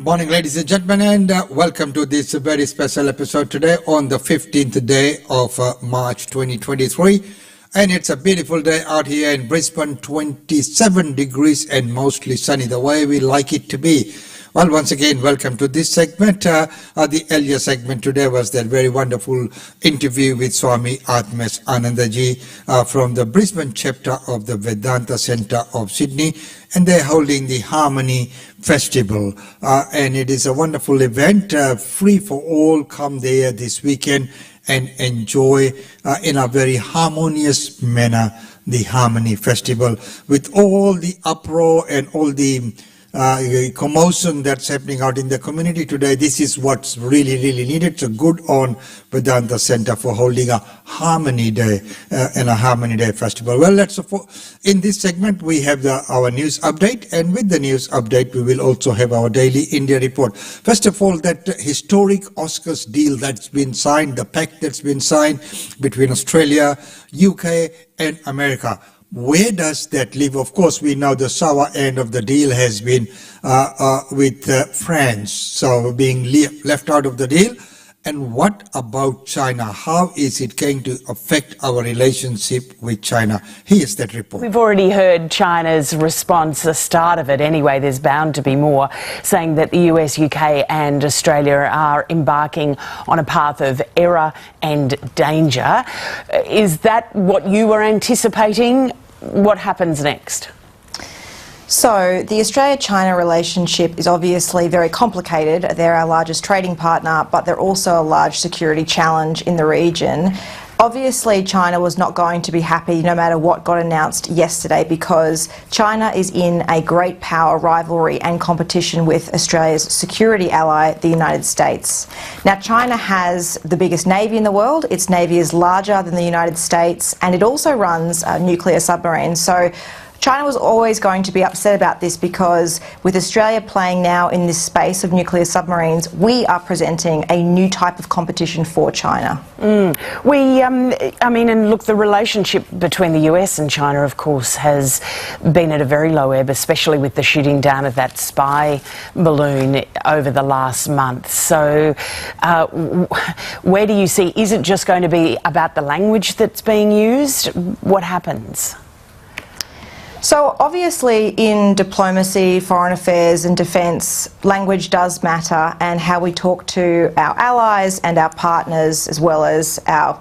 Morning, ladies and gentlemen, and welcome to this very special episode today on the 15th day of March 2023. And it's a beautiful day out here in Brisbane, 27 degrees and mostly sunny, the way we like it to be. Well, once again, welcome to this segment. The earlier segment today was that very wonderful interview with Swami Atmas Anandaji from the Brisbane chapter of the Vedanta Centre of Sydney. And they're holding the Harmony Festival. And it is a wonderful event, free for all. Come there this weekend and enjoy in a very harmonious manner the Harmony Festival with all the uproar and all the commotion that's happening out in the community today. This is what's really needed. So good on Vedanta Centre for holding a Harmony Day and a Harmony Day Festival. Well, in this segment we have our news update, and with the news update we will also have our daily India report. First of all, that historic AUKUS deal that's been signed, the pact that's been signed between Australia, UK and America. Where does that leave? Of course, we know the sour end of the deal has been with France, so being left out of the deal. And what about China? How is it going to affect our relationship with China? Here's that report. We've already heard China's response, the start of it anyway. There's bound to be more, saying that the US, UK and Australia are embarking on a path of error and danger. Is that what you were anticipating? What happens next? So the Australia-China relationship is obviously very complicated. They're our largest trading partner, but they're also a large security challenge in the region. Obviously, China was not going to be happy no matter what got announced yesterday, because China is in a great power rivalry and competition with Australia's security ally, the United States. Now, China has the biggest navy in the world. Its navy is larger than the United States, and it also runs nuclear submarines. So China was always going to be upset about this, because with Australia playing now in this space of nuclear submarines, we are presenting a new type of competition for China. And look, the relationship between the US and China, of course, has been at a very low ebb, especially with the shooting down of that spy balloon over the last month. So where do you see, is it just going to be about the language that's being used? What happens? So obviously in diplomacy, foreign affairs and defence, language does matter, and how we talk to our allies and our partners as well as our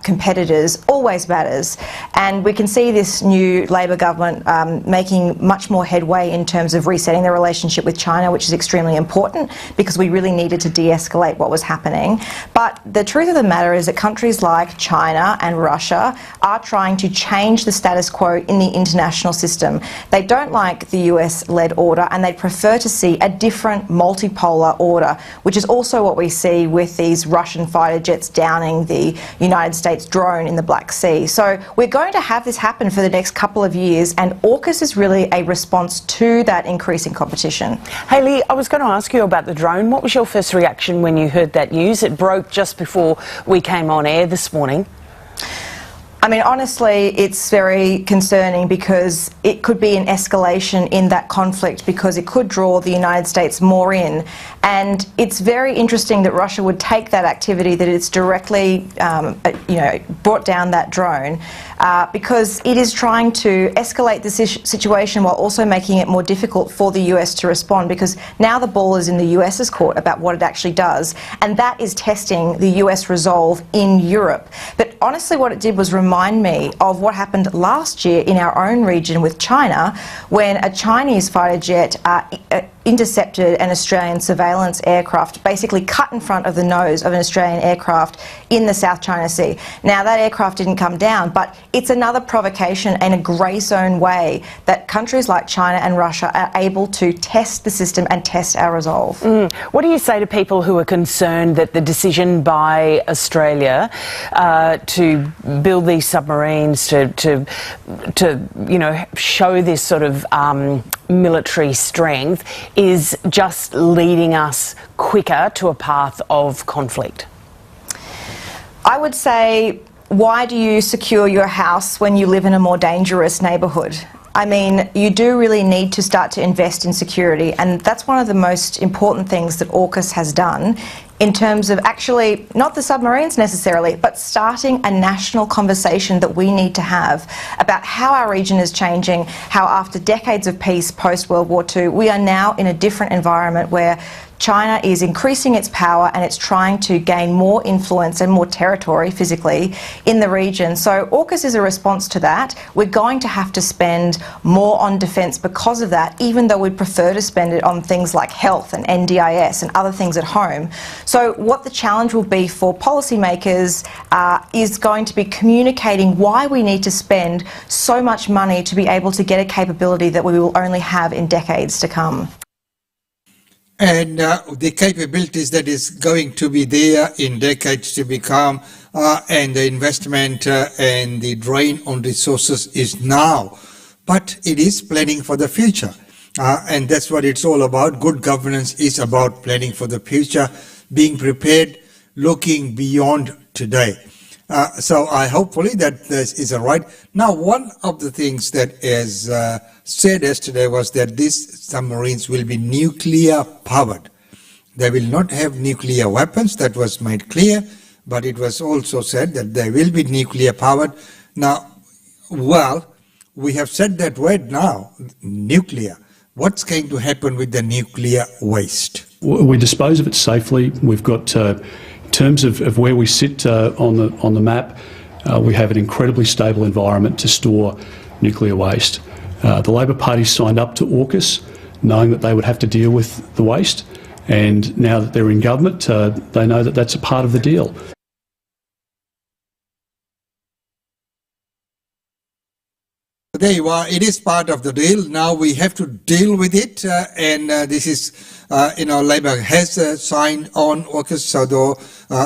competitors always matters. And we can see this new Labor government making much more headway in terms of resetting the relationship with China, which is extremely important because we really needed to de-escalate what was happening. But the truth of the matter is that countries like China and Russia are trying to change the status quo in the international system. They don't like the US-led order, and they prefer to see a different multipolar order, which is also what we see with these Russian fighter jets downing the United States drone in the Black Sea. So we're going to have this happen for the next couple of years, and AUKUS is really a response to that increasing competition. Hayley, I was going to ask you about the drone. What was your first reaction when you heard that news? It broke just before we came on air this morning. I mean, honestly, it's very concerning, because it could be an escalation in that conflict, because it could draw the United States more in. And it's very interesting that Russia would take that activity, that it's directly, brought down that drone, because it is trying to escalate the situation while also making it more difficult for the US to respond, because now the ball is in the US's court about what it actually does, and that is testing the US resolve in Europe. But honestly, what it did was remind me of what happened last year in our own region with China, when a Chinese fighter jet intercepted an Australian surveillance aircraft, basically cut in front of the nose of an Australian aircraft in the South China Sea. Now, that aircraft didn't come down, but it's another provocation and a grey zone way that countries like China and Russia are able to test the system and test our resolve. What do you say to people who are concerned that the decision by Australia to build these submarines, to show this sort of military strength, is just leading us quicker to a path of conflict? I would say, why do you secure your house when you live in a more dangerous neighbourhood? I mean, you do really need to start to invest in security, and that's one of the most important things that AUKUS has done in terms of actually, not the submarines necessarily, but starting a national conversation that we need to have about how our region is changing, how after decades of peace post-World War II, we are now in a different environment where China is increasing its power and it's trying to gain more influence and more territory physically in the region. So AUKUS is a response to that. We're going to have to spend more on defence because of that, even though we'd prefer to spend it on things like health and NDIS and other things at home. So what the challenge will be for policymakers is going to be communicating why we need to spend so much money to be able to get a capability that we will only have in decades to come. And the capabilities that is going to be there in decades to become, and the investment and the drain on resources is now. But it is planning for the future. And that's what it's all about. Good governance is about planning for the future, being prepared, looking beyond today. So hopefully that this is all right. Now, one of the things that is said yesterday was that these submarines will be nuclear powered. They will not have nuclear weapons. That was made clear, but it was also said that they will be nuclear powered. Now, well, we have said that word now, nuclear. What's going to happen with the nuclear waste? We dispose of it safely. We've got in terms of where we sit on the map, we have an incredibly stable environment to store nuclear waste. The Labor Party signed up to AUKUS knowing that they would have to deal with the waste, and now that they're in government, they know that that's a part of the deal. There you are. It is part of the deal. Now we have to deal with it, and this is, Labor has signed on AUKUS, so though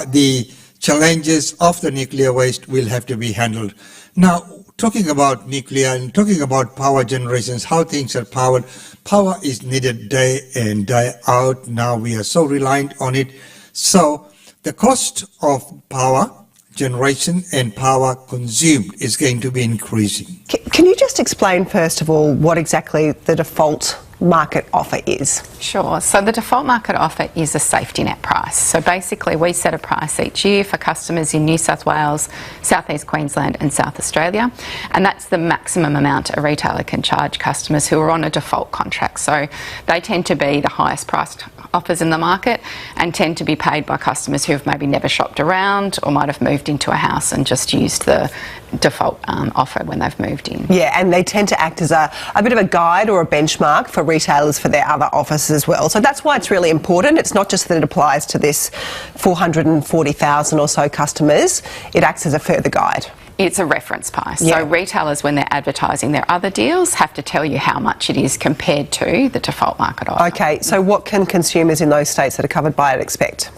the challenges of the nuclear waste will have to be handled. Now, talking about nuclear and talking about power generations, how things are powered, power is needed day in, day out. Now we are so reliant on it. So the cost of power generation and power consumed is going to be increasing. Can you just explain, first of all, what exactly the default market offer is? Sure. So the default market offer is a safety net price. So basically we set a price each year for customers in New South Wales, South East Queensland and South Australia, and that's the maximum amount a retailer can charge customers who are on a default contract. So they tend to be the highest priced offers in the market and tend to be paid by customers who have maybe never shopped around or might have moved into a house and just used the default offer when they've moved in. Yeah, and they tend to act as a bit of a guide or a benchmark for retailers for their other offers as well. So that's why it's really important. It's not just that it applies to this 440,000 or so customers, it acts as a further guide. It's a reference price. Yeah. So retailers, when they're advertising their other deals, have to tell you how much it is compared to the default market offer. Okay, so what can consumers in those states that are covered by it expect?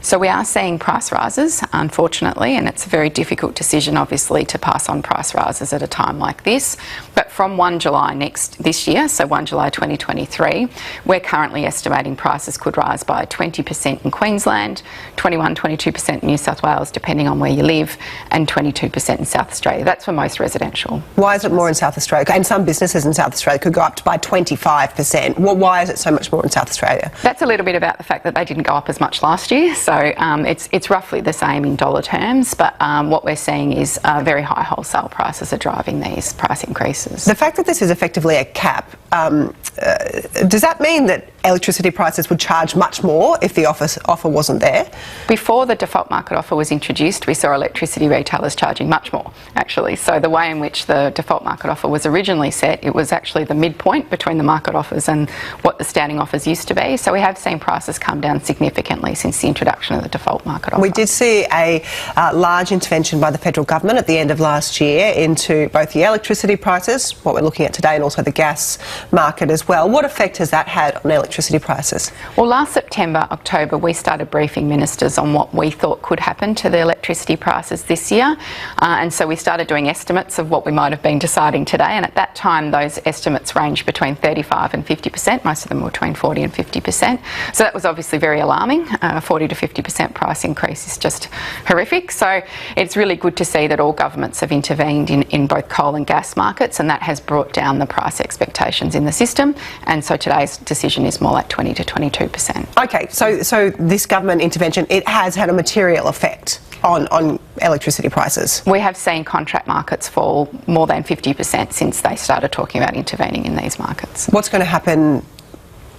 So we are seeing price rises, unfortunately, and it's a very difficult decision, obviously, to pass on price rises at a time like this. But from 1 July this year, so 1 July 2023, we're currently estimating prices could rise by 20% in Queensland, 22% in New South Wales, depending on where you live, and 22% in South Australia. That's for most residential. Why is it more in South Australia? And some businesses in South Australia could go up to by 25%. Well, why is it so much more in South Australia? That's a little bit about the fact that they didn't go up as much last year. So it's roughly the same in dollar terms, but what we're seeing is very high wholesale prices are driving these price increases. The fact that this is effectively a cap, does that mean that electricity prices would charge much more if the offer wasn't there? Before the default market offer was introduced, we saw electricity retailers charging much more, actually. So the way in which the default market offer was originally set, it was actually the midpoint between the market offers and what the standing offers used to be. So we have seen prices come down significantly since the introduction of the default market offer. We did see a large intervention by the federal government at the end of last year into both the electricity prices, what we're looking at today, and also the gas market as well. What effect has that had on electricity prices? Well, last September, October, we started briefing ministers on what we thought could happen to the electricity prices this year. And so we started doing estimates of what we might have been deciding today. And at that time, those estimates ranged between 35 and 50%. Most of them were between 40 and 50%. So that was obviously very alarming. 40 to 50% price increase is just horrific. So it's really good to see that all governments have intervened in both coal and gas markets, and that has brought down the price expectations in the system. And so today's decision is more like 20 to 22%. Okay, so this government intervention, it has had a material effect on electricity prices. We have seen contract markets fall more than 50% since they started talking about intervening in these markets. What's going to happen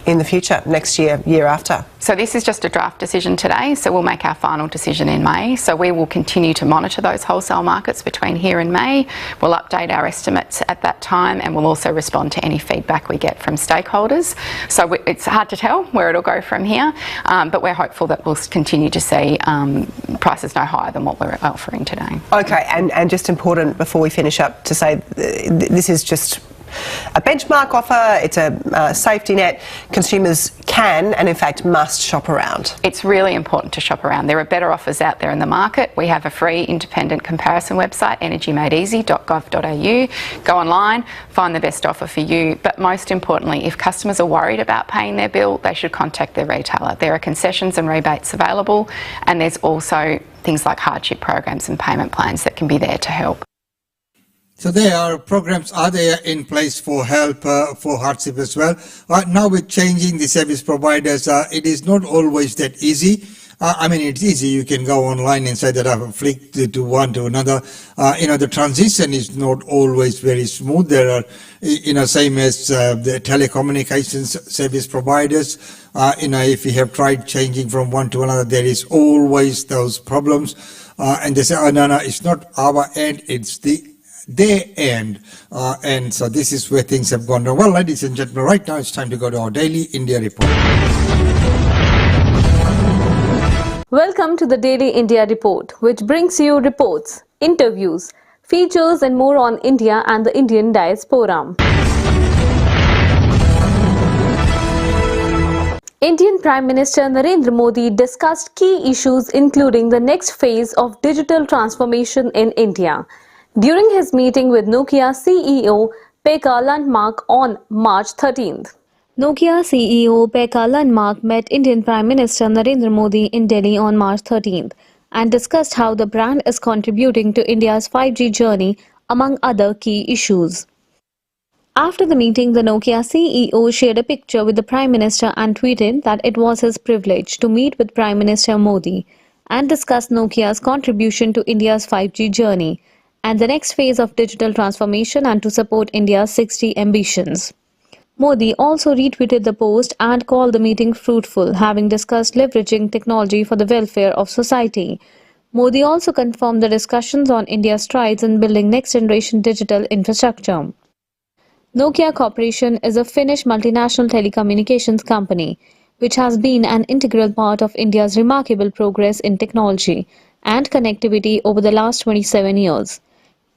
in the future, next year, year after? So this is just a draft decision today, so we'll make our final decision in May. So we will continue to monitor those wholesale markets between here and May. We'll update our estimates at that time, and we'll also respond to any feedback we get from stakeholders. So it's hard to tell where it'll go from here, but we're hopeful that we'll continue to see prices no higher than what we're offering today. Okay, and just important before we finish up to say this is just a benchmark offer, it's a safety net. Consumers can and in fact must shop around. It's really important to shop around. There are better offers out there in the market. We have a free independent comparison website, energymadeeasy.gov.au. Go online, find the best offer for you. But most importantly, if customers are worried about paying their bill, they should contact their retailer. There are concessions and rebates available, and there's also things like hardship programs and payment plans that can be there to help. So there are programs are there in place for help for hardship as well. Now with changing the service providers, it is not always that easy. I mean, it's easy. You can go online and say that I've flicked to one to another. The transition is not always very smooth. There are, same as the telecommunications service providers. If you have tried changing from one to another, there is always those problems. And they say, oh, no, it's not our end, it's their end. And so this is where things have gone wrong. Well, ladies and gentlemen, right now it's time to go to our daily India report. Welcome to the Daily India Report, which brings you reports, interviews, features and more on India and the Indian diaspora. Indian Prime Minister Narendra Modi discussed key issues including the next phase of digital transformation in India during his meeting with Nokia CEO Pekka Lundmark on March 13th. Nokia CEO Pekka Lundmark met Indian Prime Minister Narendra Modi in Delhi on March 13th and discussed how the brand is contributing to India's 5G journey, among other key issues. After the meeting, the Nokia CEO shared a picture with the Prime Minister and tweeted that it was his privilege to meet with Prime Minister Modi and discuss Nokia's contribution to India's 5G journey and the next phase of digital transformation and to support India's 6G ambitions. Modi also retweeted the post and called the meeting fruitful, having discussed leveraging technology for the welfare of society. Modi also confirmed the discussions on India's strides in building next-generation digital infrastructure. Nokia Corporation is a Finnish multinational telecommunications company, which has been an integral part of India's remarkable progress in technology and connectivity over the last 27 years.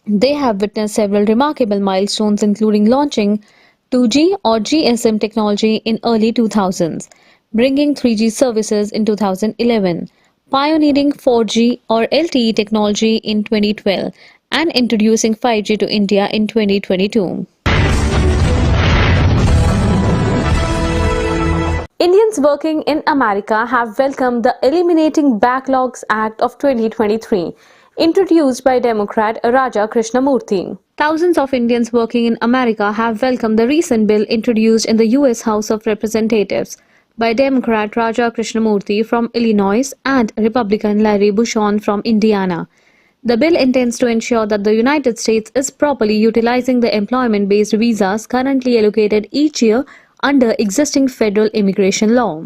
They have witnessed several remarkable milestones, including launching 2G or GSM technology in early 2000s, bringing 3G services in 2011, pioneering 4G or LTE technology in 2012, and introducing 5G to India in 2022. Indians working in America have welcomed the Eliminating Backlogs Act of 2023, introduced by Democrat Raja Krishnamurthy. Thousands of Indians working in America have welcomed the recent bill introduced in the U.S. House of Representatives by Democrat Raja Krishnamurthy from Illinois and Republican Larry Bushon from Indiana. The bill intends to ensure that the United States is properly utilizing the employment-based visas currently allocated each year under existing federal immigration law.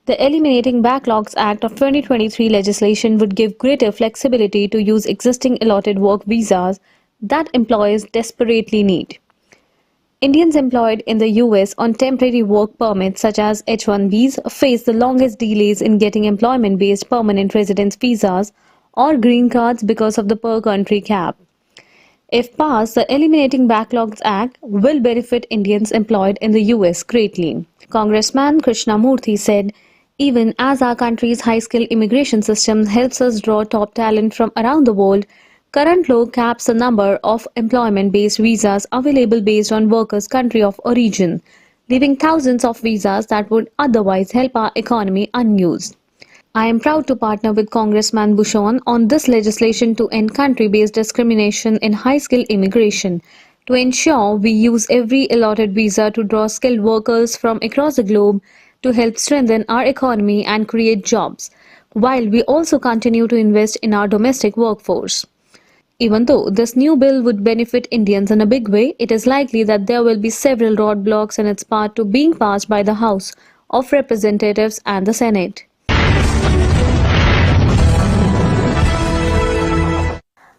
The Eliminating Backlogs Act of 2023 legislation would give greater flexibility to use existing allotted work visas that employers desperately need. Indians employed in the US on temporary work permits such as H-1Bs face the longest delays in getting employment-based permanent residence visas or green cards because of the per-country cap. If passed, the Eliminating Backlogs Act will benefit Indians employed in the US greatly. Congressman Krishnamurthy said, even as our country's high-skill immigration system helps us draw top talent from around the world, current law caps the number of employment-based visas available based on workers' country of origin, leaving thousands of visas that would otherwise help our economy unused. I am proud to partner with Congressman Bhushan on this legislation to end country-based discrimination in high-skill immigration, to ensure we use every allotted visa to draw skilled workers from across the globe to help strengthen our economy and create jobs, while we also continue to invest in our domestic workforce. Even though this new bill would benefit Indians in a big way, it is likely that there will be several roadblocks in its path to being passed by the House of Representatives and the Senate.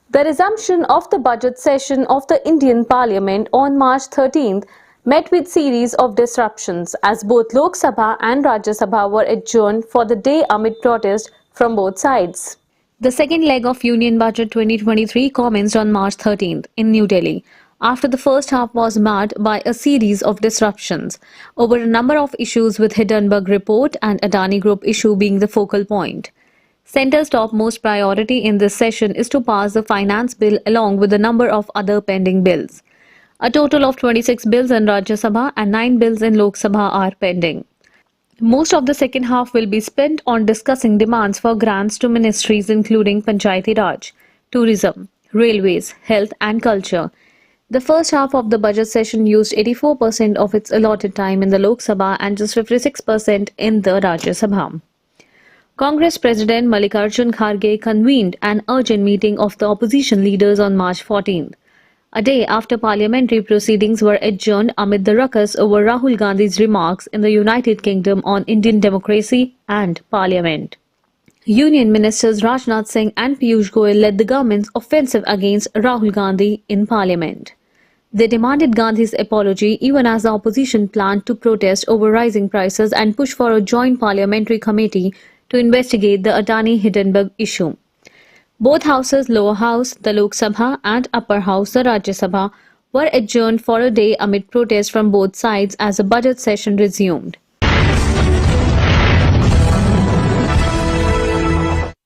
The resumption of the budget session of the Indian Parliament on March 13th met with series of disruptions as both Lok Sabha and Rajya Sabha were adjourned for the day amid protest from both sides. The second leg of Union Budget 2023 commenced on March 13th in New Delhi, after the first half was marred by a series of disruptions over a number of issues, with Hindenburg Report and Adani Group issue being the focal point. Centre's topmost priority in this session is to pass the finance bill along with a number of other pending bills. A total of 26 bills in Rajya Sabha and 9 bills in Lok Sabha are pending. Most of the second half will be spent on discussing demands for grants to ministries including Panchayati Raj, Tourism, Railways, Health and Culture. The first half of the budget session used 84% of its allotted time in the Lok Sabha and just 56% in the Rajya Sabha. Congress President Mallikarjun Kharge convened an urgent meeting of the opposition leaders on March 14th, a day after parliamentary proceedings were adjourned amid the ruckus over Rahul Gandhi's remarks in the United Kingdom on Indian democracy and Parliament. Union Ministers Rajnath Singh and Piyush Goyal led the government's offensive against Rahul Gandhi in Parliament. They demanded Gandhi's apology even as the opposition planned to protest over rising prices and push for a joint parliamentary committee to investigate the Adani Hindenburg issue. Both houses, lower house, the Lok Sabha, and upper house, the Rajya Sabha, were adjourned for a day amid protests from both sides as the budget session resumed.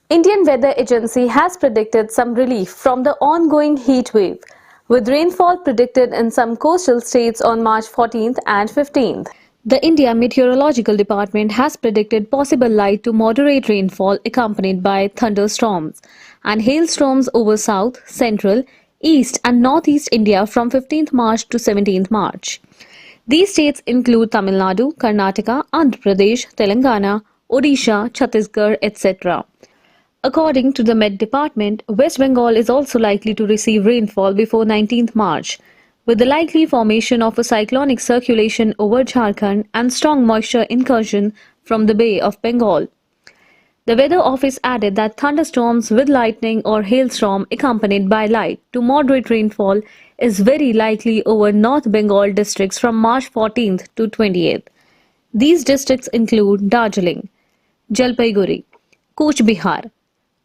Indian Weather Agency has predicted some relief from the ongoing heat wave, with rainfall predicted in some coastal states on March 14th and 15th. The India Meteorological Department has predicted possible light to moderate rainfall accompanied by thunderstorms and hailstorms over South, Central, East and Northeast India from 15th March to 17th March. These states include Tamil Nadu, Karnataka, Andhra Pradesh, Telangana, Odisha, Chhattisgarh, etc. According to the Met Department, West Bengal is also likely to receive rainfall before 19th March, with the likely formation of a cyclonic circulation over Jharkhand and strong moisture incursion from the Bay of Bengal. The Weather Office added that thunderstorms with lightning or hailstorm accompanied by light to moderate rainfall is very likely over North Bengal districts from March 14th to 28th. These districts include Darjeeling, Jalpaiguri, Cooch Behar,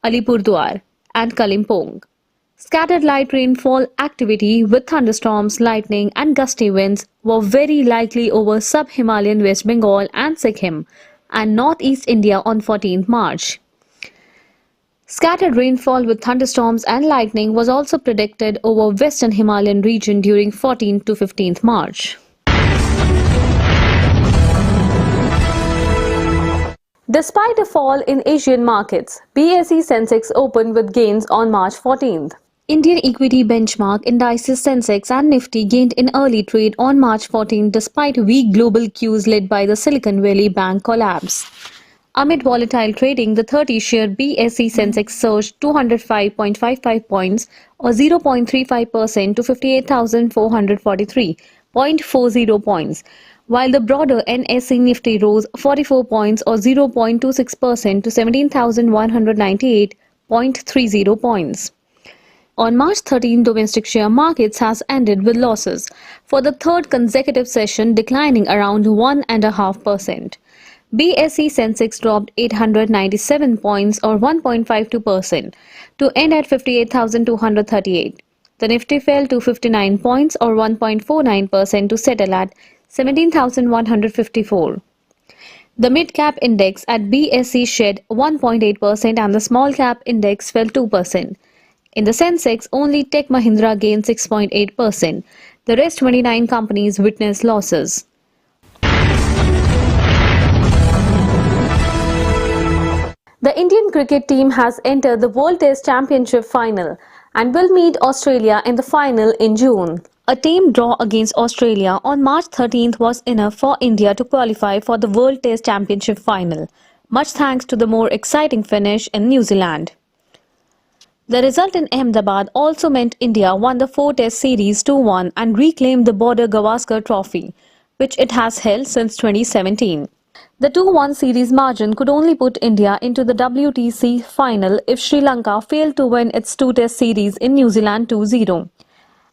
Alipurduar and Kalimpong. Scattered light rainfall activity with thunderstorms, lightning and gusty winds were very likely over sub-Himalayan West Bengal and Sikkim and northeast India on 14th March. Scattered rainfall with thunderstorms and lightning was also predicted over western Himalayan region during 14th to 15th March. Despite a fall in Asian markets, BSE Sensex opened with gains on March 14th. Indian equity benchmark indices Sensex and Nifty gained in early trade on March 14 despite weak global cues led by the Silicon Valley Bank collapse. Amid volatile trading, the 30-share BSE Sensex surged 205.55 points or 0.35% to 58,443.40 points, while the broader NSE Nifty rose 44 points or 0.26% to 17,198.30 points. On March 13, domestic share markets has ended with losses for the third consecutive session, declining around 1.5%. BSE Sensex dropped 897 points or 1.52% to end at 58,238. The Nifty fell to 59 points or 1.49% to settle at 17,154. The mid-cap index at BSE shed 1.8% and the small-cap index fell 2%. In the Sensex, only Tech Mahindra gained 6.8%. The rest 29 companies witnessed losses. The Indian cricket team has entered the World Test Championship final and will meet Australia in the final in June. A team draw against Australia on March 13th was enough for India to qualify for the World Test Championship final, much thanks to the more exciting finish in New Zealand. The result in Ahmedabad also meant India won the 4-Test series 2-1 and reclaimed the Border Gavaskar Trophy, which it has held since 2017. The 2-1 series margin could only put India into the WTC final if Sri Lanka failed to win its 2-Test series in New Zealand 2-0.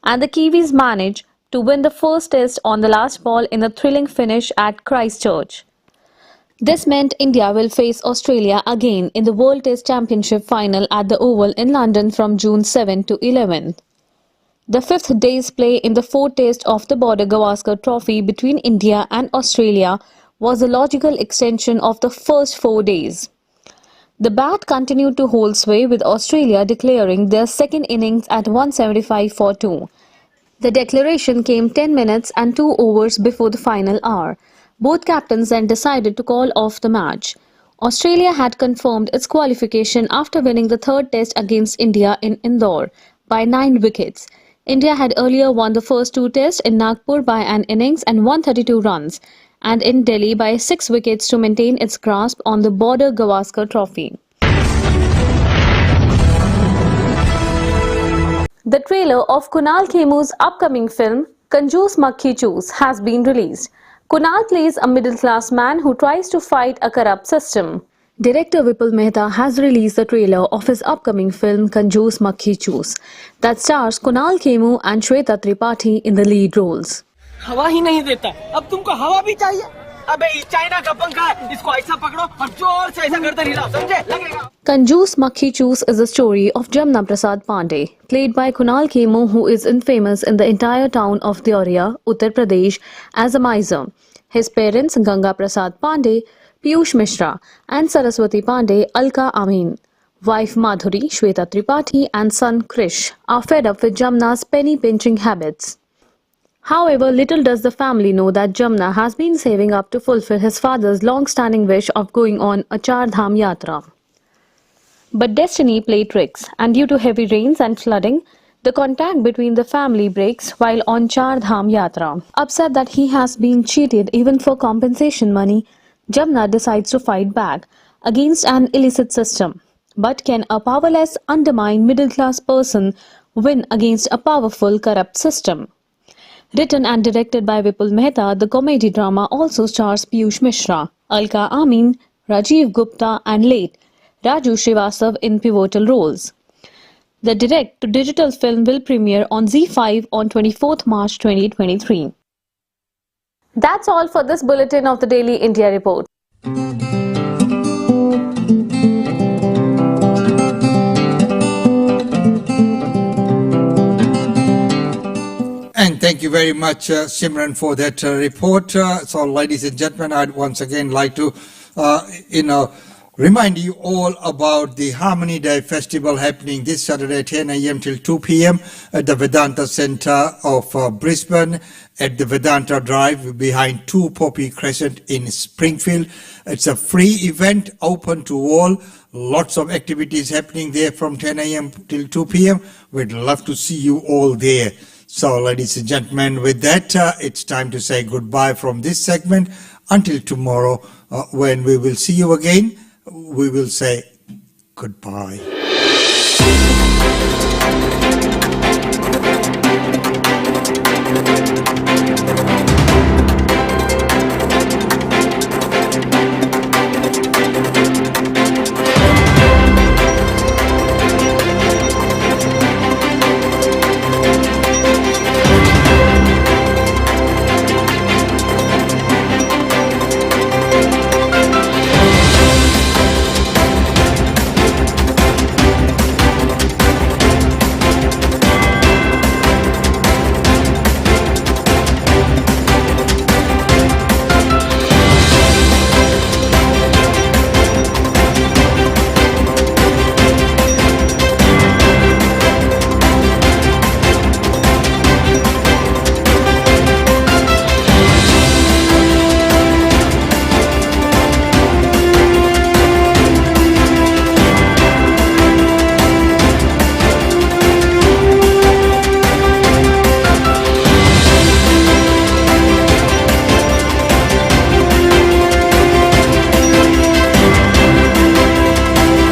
And the Kiwis managed to win the first test on the last ball in a thrilling finish at Christchurch. This meant India will face Australia again in the World Test Championship final at the Oval in London from June 7 to 11. The fifth day's play in the 4th test of the Border Gavaskar Trophy between India and Australia was a logical extension of the first 4 days. The bat continued to hold sway with Australia declaring their second innings at 175 for 2. The declaration came 10 minutes and 2 overs before the final hour. Both captains then decided to call off the match. Australia had confirmed its qualification after winning the 3rd test against India in Indore by 9 wickets. India had earlier won the first 2 tests in Nagpur by an innings and 132 runs, and in Delhi by 6 wickets to maintain its grasp on the Border Gavaskar Trophy. The trailer of Kunal Khemu's upcoming film, Kanjoos Makhi Choos, has been released. Kunal plays a middle-class man who tries to fight a corrupt system. Director Vipul Mehta has released the trailer of his upcoming film, Kanjoos Makhi Choos, that stars Kunal Khemu and Shweta Tripathi in the lead roles. हवा ही नहीं देता, अब तुमको हवा भी चाहिए? अबे ये चाइना का पंखा है, इसको ऐसा पकड़ो और जोर से ऐसा करते हिलाओ, समझे? लगेगा। Kanjoos Makhi Choos is the story of Jamna Prasad Pandey, played by Kunal Khemu, who is infamous in the entire town of Deoria, Uttar Pradesh, as a miser. His parents, Ganga Prasad Pandey, Piyush Mishra, and Saraswati Pandey, Alka Amin, wife Madhuri, Shweta Tripathi, and son Krish, are fed up with Jamna's penny-pinching habits. However, little does the family know that Jamna has been saving up to fulfill his father's long-standing wish of going on a Char Dham Yatra. But destiny played tricks, and due to heavy rains and flooding, the contact between the family breaks while on Char Dham Yatra. Upset that he has been cheated even for compensation money, Jamna decides to fight back against an illicit system. But can a powerless, undermined middle-class person win against a powerful, corrupt system? Written and directed by Vipul Mehta, the comedy drama also stars Piyush Mishra, Alka Amin, Rajiv Gupta and late Raju Srivastav in pivotal roles. The direct-to-digital film will premiere on ZEE5 on 24th March 2023. That's all for this bulletin of the Daily India Report. And thank you very much, Simran, for that report. So, ladies and gentlemen, I'd once again like to, remind you all about the Harmony Day Festival happening this Saturday, 10 a.m. till 2 p.m. at the Vedanta Centre of Brisbane, at the Vedanta Drive behind 2 Poppy Crescent in Springfield. It's a free event, open to all. Lots of activities happening there from 10 a.m. till 2 p.m. We'd love to see you all there. So, ladies and gentlemen, with that, it's time to say goodbye from this segment. Until tomorrow, when we will see you again, we will say goodbye.